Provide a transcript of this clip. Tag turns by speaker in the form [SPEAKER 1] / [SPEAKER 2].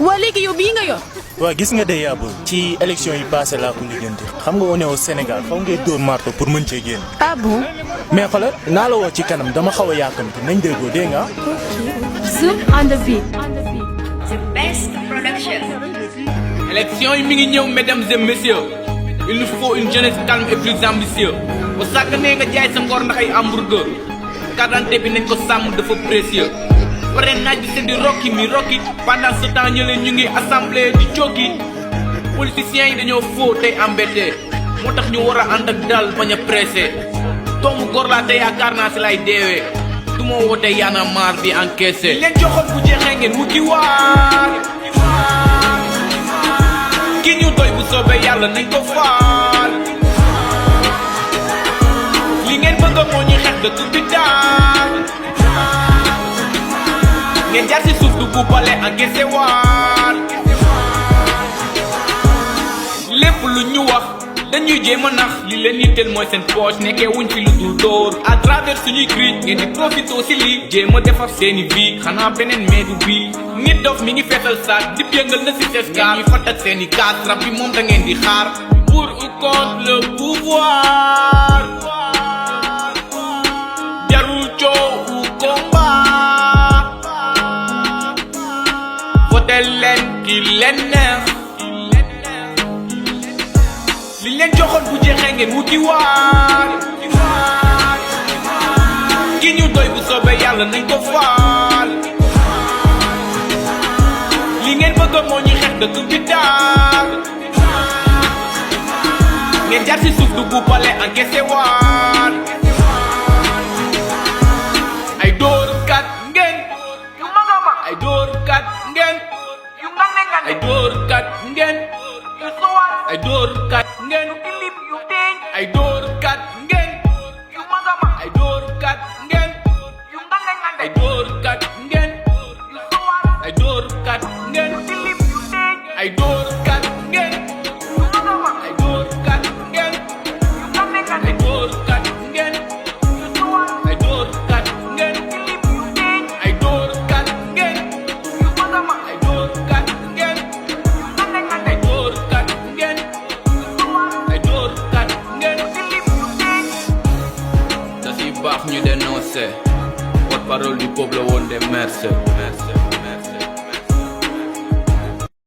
[SPEAKER 1] waa léegi yow bii nga yor.
[SPEAKER 2] waaw gis nga de yàbbul ci élection yi passé laa ko lijjanti xam nga on est au Sénégal faw ngay dóor marto pour mën cee génn.
[SPEAKER 1] ah bon.
[SPEAKER 2] mais xoolal naa la woo ci kanam dama xaw a yàkkamti nañ déggoo dégg nga.
[SPEAKER 1] Zoom on the beat.
[SPEAKER 3] The best production.
[SPEAKER 4] Élection yi mi ngi ñëw mesdames et messieurs il nous faut une jeunesse calme et plus ambitieuse bu sàkk nee nga jaay sa ngor ndax ay hamburger carte d'identité bi nañ ko sàmm dafa précieux parrainage bi c'est di rokki mi rokki pendant ce temps ñële ñu ngi assemblée di jokki politiciens yi dañoo faux tey embêté moo tax ñu war a ànd ak dal bañ a pressé doomu góor laa te yaakaar naa si lay deewee du ma woote Y'en a marre di encaissé leen joxoon bu jeexee ngeen wuti waar ki ñu doy bu soobee yàlla nañ ko faal li ngeen bëgg moo ñu xeex dëkk bi daal ngeen jaar si suuf du bu bale encaissé waat lépp lu ñu wax dañuy jéem a nax li leen yitteel mooy seen poche nekkee wuñ fi lu dul dóor à travers suñuy cri ngeen di profité si lii jéem a defar seeni vie xanaa beneen meedu bii nit dof mi ngi feesal saat di yëngal na si ses gaar ñuy fatak seeni kaas rab bi moom da ngeen di xaar pour ou contre le pouvoir jarul coow ou combat voté leen ki leen neex li leen joxoon bu jeexee ngeen wuti waar ki ñu doy bu soobee yàlla nañ ko faal li ngeen bëgg moo ñuy xeex dëkk bi daal ngeen jaar si suuf dugg pale encaissé waat ay dóorkat ngeen yu mag a mag ay dóorkat ngeen yu ngane ngane ay dóorkat ngeen yu sowaat ay dóorkat ngeen yu kilim yu teeñ ay dóorkat ngeen yu mag a mag ay dóorkat ngeen yu ngane ngane ay dóorkat ngeen yu sowaat ay dóorkat ngeen yu kilim yu teeñ ay dóorkat ngeen yu mag a mag ay dóorkat ngeen yu ngane ngane ay dóorkat ngeen yu sowaat ay dóorkat ngeen yu kilim yu teeñ ay dóorkat ngeen yu mag a mag ay dóorkat ngeen yu ngane ngane ay dóorkat ngeen yu sowaat ay dóorkat ngeen yu kilim yu teeñ da si baax ñu dénoncé porte-parole du peuple woon de merci